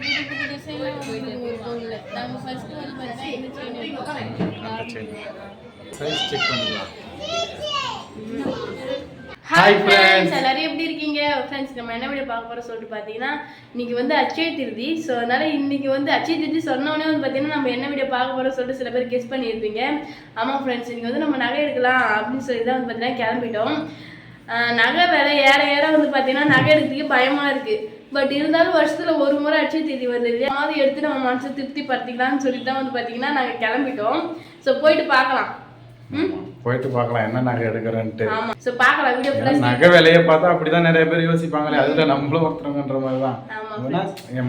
புது புது டிசைன்லாம் வந்து ஒரு பவுனில் நாங்கள் ஃபஸ்ட்டு வந்து பார்த்தீங்கன்னா இந்த செயின் சைஸ் செக் பண்ணிக்கலாம். ஹாய் ஃப்ரெண்ட்ஸ், எல்லாரும் எப்படி இருக்கீங்க? ஃப்ரெண்ட்ஸ், நம்ம என்ன வீடியோ பார்க்க போகிறோம் சொல்லிட்டு பார்த்தீங்கன்னா இன்னைக்கு வந்து அட்சய திருதி. ஸோ அதனால் இன்னைக்கு வந்து அட்சய திருதி சொன்னோடனே வந்து பார்த்தீங்கன்னா நம்ம என்ன வீடியோ பார்க்க போகிறோம் சொல்லிட்டு சில பேர் கெஸ் பண்ணியிருப்பீங்க. ஆமாம் ஃப்ரெண்ட்ஸ், இன்னைக்கு வந்து நம்ம நகை எடுக்கலாம் அப்படின்னு சொல்லி தான் வந்து பார்த்தீங்கன்னா கிளம்பிட்டோம். நகை விலை ஏற வந்து பார்த்தீங்கன்னா நகை எடுக்கிறதுக்கு பயமாக இருக்குது. பட் இருந்தாலும் வருஷத்தில் ஒரு முறை அட்சய திருதி வருது இல்லையா, மாதிரி எடுத்து நம்ம மனசை திருப்தி படுத்திக்கலாம்னு சொல்லிட்டு தான் வந்து பார்த்தீங்கன்னா நாங்கள் கிளம்பிட்டோம். ஸோ போயிட்டு பார்க்கலாம். போயிட்டு பார்க்கலாம் என்ன நகை எடுக்கிறேன்ட்டு. ஸோ பார்க்கலாம் வீடியோ ஃபுல்லாக. நகை விலையை பார்த்தா அப்படிதான் நிறைய பேர் யோசிப்பாங்களே, அதுல நம்மளும் ஒருத்தவங்கன்ற மாதிரி தான்.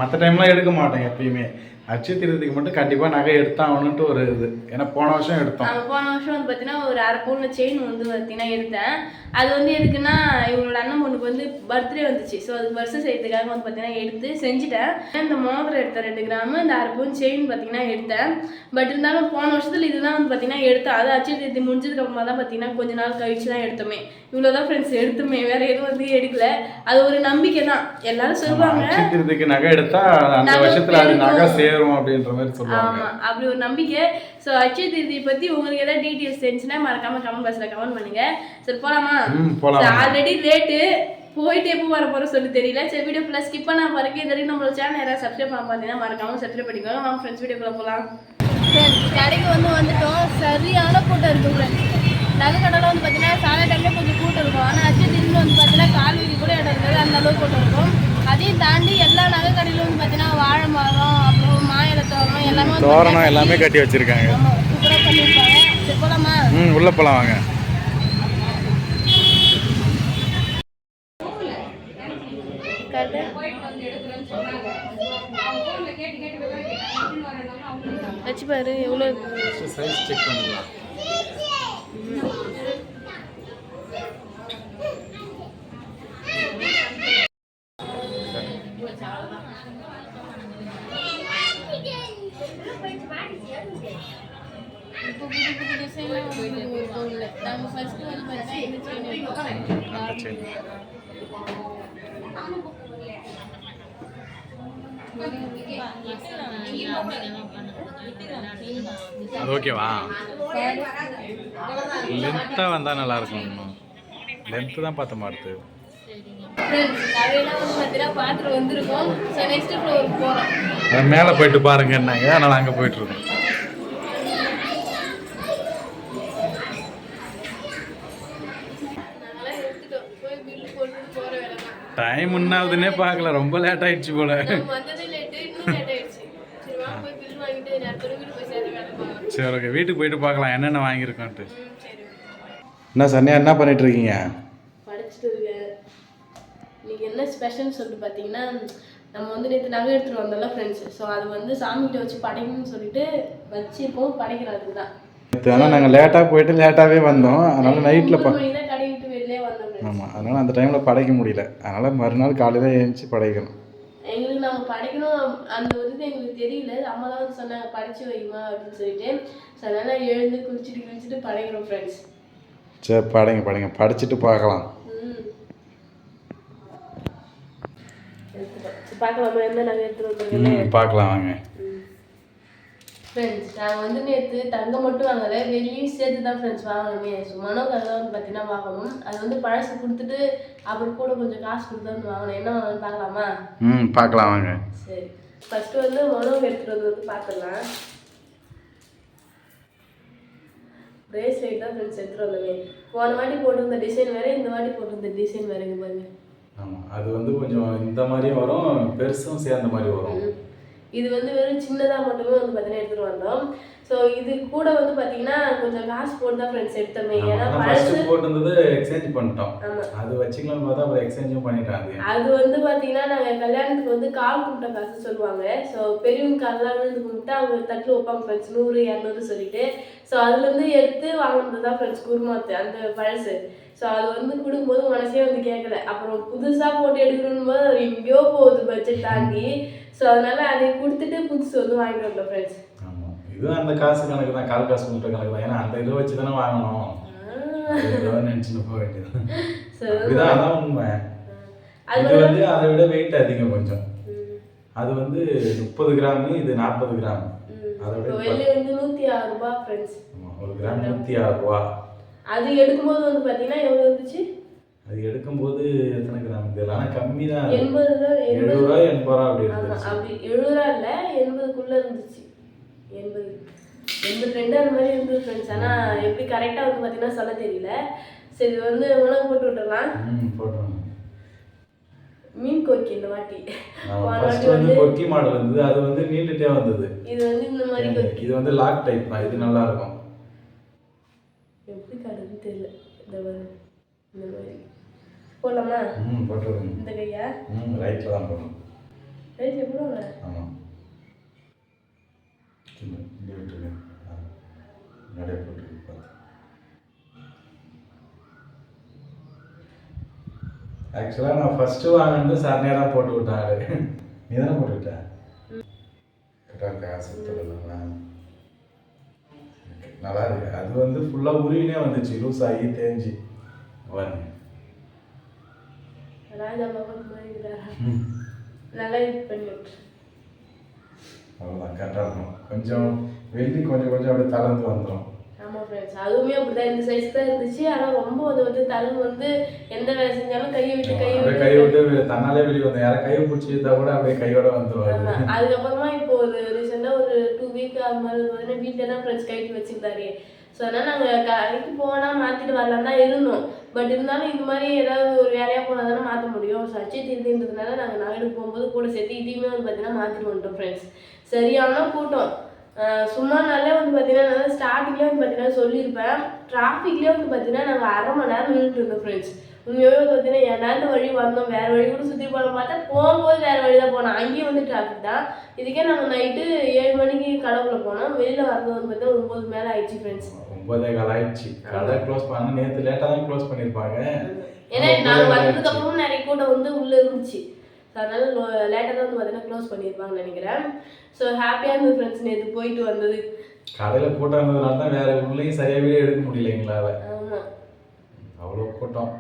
மற்ற டைம்லாம் எடுக்க மாட்டேன் எப்பயுமே. அட்சய திருதிக்கு மட்டும் கண்டிப்பாக நகை எடுத்தாகணுன்ட்டு ஒரு இது. ஏன்னா போன வருஷம் எடுத்தோம். போன வருஷம் வந்து பார்த்தீங்கன்னா ஒரு அரை பவுன் செயின் வந்து பார்த்தீங்கன்னா எடுத்தேன். அது வந்து எதுக்குன்னா இவங்களோட அண்ணன் பொண்ணுக்கு வந்து பர்த்டே வந்துச்சு. ஸோ அதுக்கு வருஷம் செய்யறதுக்காக வந்து பார்த்தீங்கன்னா எடுத்து செஞ்சுட்டேன். இந்த மோதிரம் எடுத்தேன் 2 கிராம், இந்த அரை பவுன் செயின் பார்த்தீங்கன்னா எடுத்தேன். பட் இருந்தாலும் போன வருஷத்துல இதுதான் வந்து பார்த்தீங்கன்னா எடுத்தேன். அது அட்சய திருதி முடிஞ்சதுக்கு அப்புறமா தான் பார்த்தீங்கன்னா கொஞ்ச நாள் கழிச்சு தான் எடுத்தோமே. இவ்வளோதான் ஃப்ரெண்ட்ஸ் எடுத்துமே, வேற எதுவும் வந்து எடுக்கல. அது ஒரு நம்பிக்கை தான். எல்லாரும் சொல்லுவாங்க அட்சய திருதிக்கு நகை எடுத்தா அந்த வருஷத்துல அது நகை சேரும் அப்படின்ற மாதிரி சொல்லுவாங்க. ஆமா, அப்படி ஒரு நம்பிக்கை. ஸோ அட்சய திருதியை பத்தி உங்களுக்கு ஏதாவது டீட்டெயில்ஸ் தெரிஞ்சுன்னா மறக்காம கமெண்ட் பாக்ஸ்ல கமெண்ட் பண்ணுங்க. சரி போலாமா? ஆல்ரெடி லேட்டு, போயிட்டு எப்போ வர போற சொல்லி தெரியல. சரி வீடியோ ஃபுல்லா ஸ்கிப் பண்ணா பாருங்க. இது வரைக்கும் நம்மளோட சேனல் யாராவது சப்ஸ்கிரைப் பண்ண பார்த்தீங்கன்னா மறக்காம சப்ஸ்கிரைப் பண்ணிக்கோங்க. வாங்க ஃப்ரெண்ட்ஸ் வீடியோக்குள்ள போகலாம். கடைக்கு வந்துட்டோம். சரியான கூட்டம் இருக்கு ஃப்ரெண்ட்ஸ். நகை கடையில் வந்து பார்த்தீங்கன்னா சாலை டைம்ல கொஞ்சம் கூட்டம் இருக்கும். ஆனால் அட்சய திருதியில் வந்து பார்த்தீங்கன்னா கால் வீதி கூட இடம் இருக்காது, அந்த அளவுக்கு கூட்டம் இருக்கும். அதையும் தாண்டி எல்லா நகை கடையிலும் வந்து பார்த்தீங்கன்னா வாழை மரம், அப்புறம் மாயில தோரணம் எல்லாமே தோரணம் எல்லாமே கட்டி வச்சிருக்காங்க. சூப்பராக பண்ணியிருப்பாங்க. சரி போலாமா? உள்ள போலாம் வாங்க. வச்சு பாரு எவ்வளோ சைஸ் செக் பண்ணிக்கலாம். இப்போ புது புது டிசைன்லாம் வந்து ஒரு பவுனில் நாங்கள் ஃபஸ்ட்டு வந்து பார்த்தீங்கன்னா இந்த செயின் அது ஓகேவா? லென்த்தாக வந்தால் நல்லா இருக்கும். லென்த்து தான் பார்த்த மாட்டுது. நகையெல்லாம் வந்து பார்த்தீங்கன்னா பார்த்துட்டு வந்திருக்கோம். ஸோ நெக்ஸ்ட் ஃப்ளோருக்கு போகிறோம். மேலே போயிட்டு பாருங்கன்னாங்க, அதனால் அங்கே போயிட்டுருக்கோம். டைம் முன்னாவதுன்னே பார்க்கல, ரொம்ப லேட் ஆயிடுச்சு போல. சரி ஓகே, வீட்டுக்கு போயிட்டு பார்க்கலாம் என்னென்ன வாங்கியிருக்கோன்ட்டு. என்ன சன்னியா என்ன பண்ணிட்டு இருக்கீங்க? படிச்சுட்டு இருக்கேன். இன்னைக்கு என்ன ஸ்பெஷல்னு சொல்லிட்டு பார்த்தீங்கன்னா நம்ம வந்து நேற்று நகை எடுத்துகிட்டு வந்தோம்ல ஃப்ரெண்ட்ஸ். ஸோ அது வந்து சாமிகிட்ட வச்சு படைக்கணும்னு சொல்லிட்டு வச்சுப்போம், படைக்கிறதுக்கு தான். ஆனால் நாங்கள் லேட்டாக போயிட்டு லேட்டாகவே வந்தோம். அதனால நைட்டில் கடை விட்டு வெளியே வந்தோம். ஆமாம், அதனால் அந்த டைமில் படைக்க முடியல. அதனால் மறுநாள் காலையில் எழுந்துச்சி படைக்கணும். எங்களுக்கு நாங்கள் படைக்கணும் அந்த ஒரு இது எங்களுக்கு தெரியல. அம்மா தான் வந்து சொன்னாங்க படைச்சு வைமா அப்படின்னு சொல்லிட்டு. ஸோ அதனால் எழுந்து குளிச்சுட்டு படைக்கிறோம் ஃப்ரெண்ட்ஸ். சரி படைங்க படிச்சுட்டு பார்க்கலாம். பார்க்கலாமா என்ன நாங்கள் எடுத்துகிட்டு வந்து பார்க்கலாம் வாங்க. ஃப்ரெண்ட்ஸ், நாங்கள் வந்து நேற்று தங்கம் மட்டும் வாங்கலை, வெளியும் சேர்த்து தான் ஃப்ரெண்ட்ஸ் வாங்கணுமே. ஸோ மனோக்காக தான் வந்து பார்த்தீங்கன்னா வாங்கணும். அது வந்து பழசு கொடுத்துட்டு அப்புறம் கூட கொஞ்சம் காசு கொடுத்து வந்து வாங்கணும். என்ன வாங்கணும்னு பார்க்கலாமா? பார்க்கலாம் வாங்க. சரி, ஃபஸ்ட்டு வந்து மனோவை எடுத்துகிட்டு வந்து பார்த்துடலாம். பிரேஸ்லெட் தான் ஃப்ரெண்ட்ஸ் எடுத்துகிட்டு வந்தோமே. போன வாட்டி போட்டிருந்த டிசைன் வேறு, இந்த வாட்டி போட்டிருந்த டிசைன் வேறுங்க பாருங்க. ஆமாம், அது வந்து கொஞ்சம் இந்த மாதிரியும் வரும், பெருசும் சேர்ந்த மாதிரி வரும். இது வந்து வெறும் சின்னதாக மட்டுமே வந்து பார்த்தீங்கன்னா எடுத்துகிட்டு வந்தோம். ஸோ இது கூட வந்து பார்த்தீங்கன்னா கொஞ்சம் காசு போட்டு தான் ஃப்ரெண்ட்ஸ் எடுத்தோமே. ஏன்னா பழசு போட்டுருந்தது எக்ஸ்சேஞ்ச் பண்ணிட்டோம். அது வச்சுக்கலாம் பார்த்தா அப்புறம் எக்ஸ்சேஞ்சும் பண்ணிட்டாங்க. அது வந்து பார்த்தீங்கன்னா நாங்கள் கல்யாணத்துக்கு வந்து கால் கும்பிட்ட காசு சொல்லுவாங்க. ஸோ பெரியவங்க காலெலாம் விழுந்து கும்பிட்டு அவங்க தட்டில் வைப்பாங்க ஃப்ரெண்ட்ஸ், 100 200 சொல்லிட்டு. ஸோ அதுலேருந்து எடுத்து வாங்கினது தான் ஃப்ரெண்ட்ஸ் குருமாத்து அந்த பழசு. ஸோ அது வந்து கொடுக்கும்போது மனசே வந்து கேட்கல. அப்புறம் புதுசாக போட்டு எடுக்கணும் போது அது எங்கேயோ போகுது பட்ஜெட் தாண்டி. ஸோ அதனால அதை கொடுத்துட்டு புதுசு வந்து வாங்கிட்டு வந்தோம் ஃப்ரெண்ட்ஸ். ஆமாம், இதுவும் அந்த காசு கணக்கு தான், கால் காசு கும்பிட்ட கணக்கு தான். ஏன்னா அந்த இதை வச்சு தானே வாங்கணும். நினச்சிட்டு போக வேண்டியது. அதுதான் உண்மை. அது வந்து அதை விட வெயிட் அதிகம் கொஞ்சம். அது வந்து 30 கிராம், இது 40 கிராம். அதோட வெள்ளி வந்து 106 ரூபாய் ஃப்ரெண்ட்ஸ். ஒரு கிராம் 106 ரூபா. அது எடுக்கும்போது வந்து பார்த்தீங்கன்னா எவ்வளோ இருந்துச்சு? அது எடுக்கும்போது எத்தனை கிராம் தெரியல, ஆனால் கம்மி தான். 80 தான். 70 ரூபா 80 ரூபா அப்படி இருந்துச்சு. அப்படி 70 ரூபா இல்லை, 80க்குள்ளே இருந்துச்சு. 80 82 அந்த மாதிரி இருந்தது ஃப்ரெண்ட்ஸ். ஆனால் எப்படி கரெக்டாக வந்து பார்த்தீங்கன்னா சொல்ல தெரியல. சரி வந்து உணவு போட்டு விட்டுறலாம். போட்டுருங்க. மீன் கொக்கி இந்த வாட்டி வந்து கொக்கி மாடல் இருந்தது, அது வந்து நீண்டுட்டே வந்தது. இது வந்து இந்த மாதிரி கொக்கி. இது வந்து லாக் டைப் தான், இது நல்லா இருக்கும். எப்படி காட்டுதுன்னு தெரியல. இந்த மாதிரி போடலாமா? போட்டுருங்க. இந்த கையா? ரைட்டில் தான் போடணும். ரைட்டில் போடுவாங்க. ஆமாம், இங்கே விட்டுருங்க. நிறைய போட்டுருக்கு. ஆக்சுவலாக நான் ஃபஸ்ட்டு வாங்கினது சரணியாக தான் போட்டு விட்டாரு. நீ தானே போட்டு விட்ட? கரெக்டாக இருக்கா? சுத்தலாம் நல்லா இருக்கு. அது வந்து ஃபுல்லாக உருவினே வந்துச்சு, லூஸ் ஆகி தேஞ்சி வாங்க. நல்லா இது பண்ணி விட்டு அவ்வளோதான், கரெக்டாக இருக்கும். கொஞ்சம் வெள்ளி கொஞ்சம் கொஞ்சம் அப்படியே தளர்ந்து வந்துடும். ஆமாம் ஃப்ரெண்ட்ஸ், அதுவுமே அப்படிதான் இந்த சைஸ் தான் இருந்துச்சு. ஆனால் ரொம்ப அது வந்து தளர்ந்து வந்து எந்த வேலை செஞ்சாலும் கையை விட்டு தன்னாலே வெளியே வந்து யாரும் கையை பிடிச்சி இருந்தா கூட அப்படியே கையோட வந்துடுவாங்க. அதுக்கப்புறமா இப்போ ஒரு ரீசெண்டாக ஒரு 2 வீக் அது மாதிரி வந்து வீட்டில் தான் ஃப்ரெண்ட்ஸ் கைட்டு வச்சுருந்தாரு. ஸோ அதனால் நாங்கள் கடைக்கு போனால் மாற்றிட்டு வரலாம் தான் இருந்தோம். பட் இருந்தாலும் இந்த மாதிரி ஏதாவது ஒரு வேலையாக போனால் தானே மாற்ற முடியும். ஸோ அச்சை திருந்தின்றதுனால நாங்கள் நகைக்கு போகும்போது கூட சேர்த்து இதையுமே வந்து பார்த்தீங்கன்னா மாற்றிட்டு வந்துட்டோம் ஃப்ரெண்ட்ஸ். சரியான கூட்டம். சும்மா நாளே வந்து பார்த்தீங்கன்னா நல்லா ஸ்டார்டிங்லேயே வந்து பார்த்தீங்கன்னா சொல்லியிருப்பேன். டிராஃபிக்லேயே வந்து பார்த்தீங்கன்னா நாங்கள் 1/2 மணி நேரம் நின்றுட்டு இருந்தோம் ஃப்ரெண்ட்ஸ். உண்மையாகவே வந்து பார்த்தீங்கன்னா என்னாந்த வழி வந்தோம், வேறு வழி கூட சுற்றி போன பார்த்தா போகும்போது வேறு வழி தான் போனோம். அங்கேயும் வந்து டிராஃபிக் தான். இதுக்கே நாங்கள் நைட்டு 7 மணிக்கு கடைக்குள்ளே போனோம். வெளியில் வரது வந்து பார்த்தீங்கன்னா 9 மேலே ஆயிடுச்சு ஃப்ரெண்ட்ஸ். 9:15 ஆயிடுச்சு. கடை க்ளோஸ் பண்ண நேற்று லேட்டாக தான் க்ளோஸ் பண்ணியிருப்பாங்க. ஏன்னா நாங்கள் வந்ததுக்கப்புறமும் நிறைய கூட்டம் வந்து உள்ளே இருந்துச்சு. ஸோ அதனால் லேட்டாக தான் வந்து பார்த்தீங்கன்னா க்ளோஸ் பண்ணியிருப்பாங்கன்னு நினைக்கிறேன். ஸோ ஹாப்பியாக இருந்தது ஃப்ரெண்ட்ஸ் நேற்று போயிட்டு வந்தது. கடையில் கூட்டம் இருந்ததுனால தான் வேறு உள்ளேயும் சரியாகவே எடுக்க முடியல எங்களால். ஆமாம், அவ்வளோ கூட்டம்.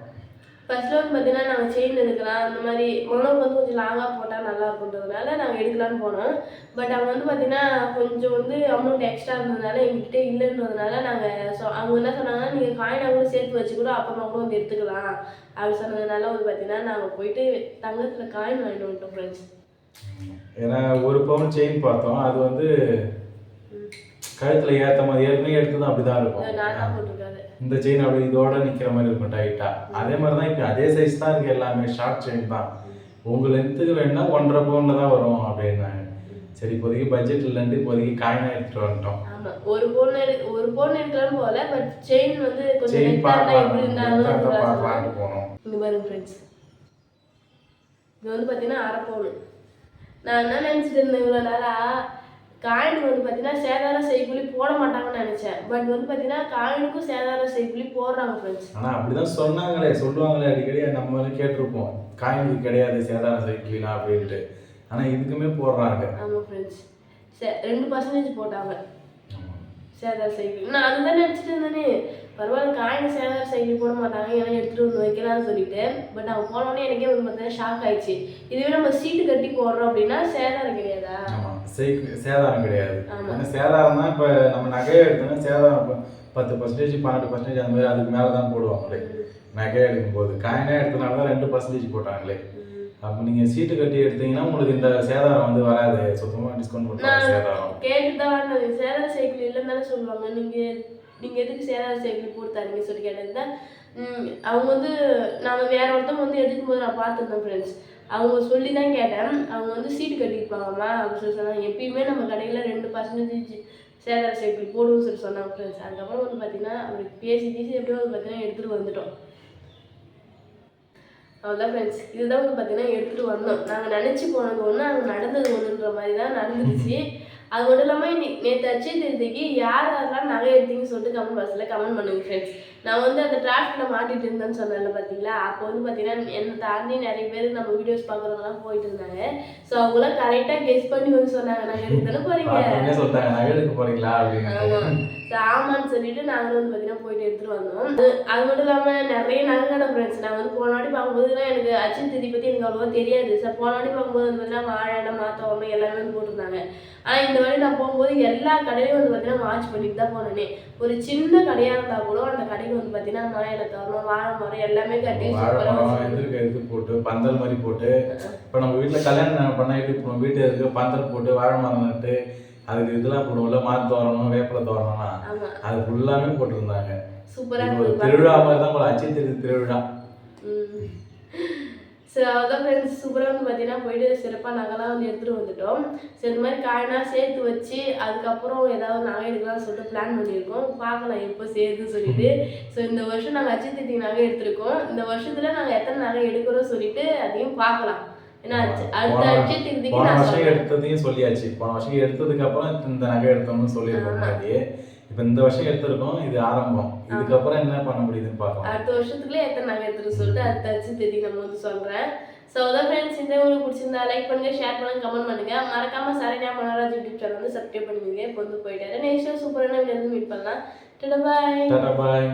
ஃபர்ஸ்ட்டில் வந்து பார்த்தீங்கன்னா நாங்கள் செயின் எடுக்கலாம், அந்த மாதிரி மனோக்கு வந்து கொஞ்சம் லாங்காக போட்டால் நல்லா இருக்குன்றதுனால நாங்கள் எடுக்கலான்னு போனோம். பட் அவங்க வந்து பார்த்தீங்கன்னா கொஞ்சம் வந்து அமௌண்ட் எக்ஸ்ட்ரா இருந்ததுனால எங்ககிட்ட இல்லைன்றதுனால நாங்கள் அவங்க என்ன சொன்னாங்கன்னா நீங்கள் காயினாக கூட சேர்த்து வச்சு கூட அப்புறமா கூட வந்து எடுத்துக்கலாம் அப்படி சொன்னதுனால வந்து பார்த்தீங்கன்னா நாங்கள் போயிட்டு தங்கத்தில் காயின் வாங்கிட்டு வந்துட்டோம் ஃப்ரெண்ட்ஸ். ஏன்னா ஒரு பவுன் செயின் பார்த்தோம், அது வந்து கழுத்தில் ஏற்ற மாதிரி ஏற்கனவே எடுத்ததும் அப்படி தான் இருக்கும். நான் தான் போட்டிருக்காரு. இந்த செயின் அப்படி இதோட நிற்கிற மாதிரி இருக்கும் டைட்டாக. அதே மாதிரி தான் இப்போ அதே சைஸ் தான் இருக்குது எல்லாமே, ஷார்ட் செயின் தான். உங்கள் லென்த்துக்கு வேணுன்னா 1.5 பவுனில் தான் வரும் அப்படின்னாங்க. சரி இப்போதைக்கு பட்ஜெட் இல்லைன்ட்டு இப்போதைக்கு காயினாக எடுத்துகிட்டு வந்துட்டோம். ஆமாம், ஒரு பவுன் எடுக்கலாம்னு போகல, பட் செயின் வந்து கொஞ்சம் செயின் எப்படி இருந்தாலும் போனோம். இங்கே பாருங்க ஃப்ரெண்ட்ஸ், இது வந்து பார்த்தீங்கன்னா 1/2 பவுன். நான் என்ன நினச்சிட்டு இருந்தேன் இவ்வளோ நாளாக, காயின் வந்து பார்த்தீங்கன்னா சேதார செய்கூலி போட மாட்டாங்கன்னு நினச்சேன். பட் வந்து பார்த்தீங்கன்னா காயினுக்கும் சேதார செய்கூலி போடுறாங்க ஃப்ரெண்ட்ஸ். ஆனால் அப்படி தான் சொல்லுவாங்களே அடிக்கடி, நம்ம கேட்டிருப்போம் காயினுக்கு கிடையாது சேதார செய்கூலினா அப்படின்ட்டு. ஆனால் இதுக்குமே போடுறாங்க. ஆமாம் ஃப்ரெண்ட்ஸ், 2% போட்டாங்க சேதார செய்கூலி. நான் அதுதான் நினச்சிட்டு இருந்தேனே, பரவாயில்ல காயின் சேதார செய்கூலி போட மாட்டாங்க, ஏன்னா எடுத்துகிட்டு வந்து வைக்கலாம்னு சொல்லிட்டு. பட் அவங்க போனோடனே எனக்கே வந்து பார்த்தீங்கன்னா ஷாக் ஆயிடுச்சு. இதுவே நம்ம சீட்டு கட்டி போடுறோம் அப்படின்னா சேதாரம் கிடையாதா? சேதாரம் கிடையாது. ஏன்னா சேதாரம் தான் இப்போ நம்ம நகையை எடுத்தோன்னா சேதாரம் 10%, 12% அந்த மாதிரி அதுக்கு மேலே தான் போடுவாங்களே நகையை எடுக்கும்போது. காயினாக எடுத்தனால தான் 2% போட்டாங்களே. அப்போ நீங்கள் சீட்டு கட்டி எடுத்தீங்கன்னா உங்களுக்கு இந்த சேதாரம் வந்து வராது, சுத்தமாக டிஸ்கவுண்ட் பண்ணுவாங்க. சேதாரம் கேட்டு தான் சேதார செய்கூலி இல்லைன்னு தானே சொல்லுவாங்க. நீங்கள் எதுக்கு சேதார செய்கூலி போட்டாருங்க சொல்லி கேட்டது தான். அவங்க வந்து நான் வேற ஒருத்தவங்க வந்து எடுக்கும்போது நான் பார்த்துருந்தேன் ஃப்ரெண்ட்ஸ். அவங்க சொல்லி தான் கேட்டேன். அவங்க வந்து சீட்டு கட்டியிருப்பாங்கம்மா அப்படின்னு சொல்லி சொன்னாங்க. எப்பயுமே நம்ம கடையில் 2% சேதார செய்கூலி போடுவோம்னு சொல்லி சொன்னாங்க ஃப்ரெண்ட்ஸ். அதுக்கப்புறம் வந்து பார்த்தீங்கன்னா அவருக்கு பேசி எப்படியோ வந்து பார்த்தீங்கன்னா எடுத்துகிட்டு வந்துட்டோம். அவ்வளோதான் ஃப்ரெண்ட்ஸ், இதுதான் வந்து பார்த்தீங்கன்னா எடுத்துகிட்டு வந்தோம். நாங்கள் நினச்சி போனது ஒன்று, அங்கே நடந்தது ஒன்றுன்ற மாதிரி தான் நடந்துச்சு. அது மட்டும் இல்லாமல் நேற்று அச்சய திருதிக்கு யாரெல்லாம் நகை எடுத்தீங்கன்னு சொல்லிட்டு கமெண்ட் பாக்ஸில் கமெண்ட் பண்ணுங்க ஃப்ரெண்ட்ஸ். நான் வந்து அந்த டிராஃபிக்ல மாட்டிட்டு இருந்தேன்னு சொன்னேன்ல பார்த்தீங்களா, அப்போ வந்து பார்த்தீங்கன்னா என்னை தாண்டி நிறைய பேர் நம்ம வீடியோஸ் பார்க்குறவங்கலாம் போயிட்டு இருந்தாங்க. ஸோ அவங்களாம் கரெக்டாக கெஸ் பண்ணி வந்து சொன்னாங்க, நாங்கள் எடுத்து தானே போறீங்க சொல்லிட்டாங்க, நகை எடுக்க போறீங்களா அப்படின்னு. ஆமான்னு சொல்லிட்டு நாங்களும் வந்து பார்த்தீங்கன்னா போயிட்டு எடுத்துட்டு வந்தோம். அது மட்டும் இல்லாமல் நிறைய நகை கடை ஃப்ரெண்ட்ஸ். நான் வந்து போன வாட்டி பார்க்கும்போதுலாம் எனக்கு அச்சன் திதி பற்றி எனக்கு அவ்வளோவா தெரியாது. சார் போன வாட்டி பார்க்கும்போது வந்து பார்த்தீங்கன்னா வாழை மாத்தவரம் எல்லாமே வந்து போட்டிருந்தாங்க. ஆனால் இந்த வாட்டி நான் போகும்போது எல்லா கடையிலையும் வந்து பார்த்தீங்கன்னா வாட்ச் பண்ணிட்டு தான் போனேனே. ஒரு சின்ன கடையாக இருந்தால் கூட அந்த கடைக்கு வந்து பார்த்தீங்கன்னா மாயில தவறணும் வாழை மரம் எல்லாமே கட்டி இது போட்டு பந்தல் மாதிரி போட்டு, இப்போ நம்ம வீட்டில் கல்யாணம் பண்ண வீட்டு இருக்கு பந்தல் போட்டு வாழை மரம் நட்டு அதுக்கு இதெல்லாம் போடுவோம்ல, மாத்து தோரணம் வேப்பிலை தோரணம்னா அது ஃபுல்லாமே போட்டிருந்தாங்க. சூப்பரா ஒரு திருவிழா மாதிரி தான் போல, அச்சய திருதி திருவிழா. ஸோ அதான் ஃப்ரெண்ட்ஸ் சூப்பராக வந்து பார்த்தீங்கன்னா போயிட்டு சிறப்பாக நகைலாம் வந்து எடுத்துகிட்டு வந்துட்டோம். ஸோ இந்த மாதிரி காயினா சேர்த்து வச்சு அதுக்கப்புறம் ஏதாவது நகை எடுக்கலாம்னு சொல்லிட்டு பிளான் பண்ணியிருக்கோம். பார்க்கலாம் எப்போ சேர்த்து சொல்லிட்டு. ஸோ இந்த வருஷம் நாங்கள் அச்சய திருதி நகை எடுத்திருக்கோம். இந்த வருஷத்துல நாங்கள் எத்தனை நகை எடுக்கிறோம் சொல்லிட்டு அதையும் பார்க்கலாம். ஏன்னா அடுத்த அச்சய திருதிக்கு போன வருஷம் எடுத்ததையும் சொல்லியாச்சு. போன வருஷம் எடுத்ததுக்கு அப்புறம் இந்த நகை எடுத்தோம்னு சொல்லியிருக்கோம் முன்னாடியே. இப்போ இந்த வருஷம் எடுத்திருக்கோம், இது ஆரம்பம். இதுக்கப்புறம் என்ன பண்ண முடியுதுன்னு பார்க்கலாம். அடுத்த வருஷத்துக்குள்ளே எத்தனை நகை எடுத்துட்டு சொல்லிட்டு அடுத்த அச்சய திருதி நம்ம வந்து சொல்கிறேன். ஸோ அதான் ஃப்ரெண்ட்ஸ், இந்த உங்களுக்கு பிடிச்சிருந்தா லைக் பண்ணுங்க, ஷேர் பண்ணுங்க, கமெண்ட் பண்ணுங்க. மறக்காம சரண்யா மனோராஜ் யூடியூப் சேனல் வந்து சப்ஸ்கிரைப் பண்ணுவீங்க. இப்போ வந்து போயிட்டாரு. நெக்ஸ்ட் சூப்பரான வீடியோ வந்து மீட் பண்ணலாம். டாடா பாய்.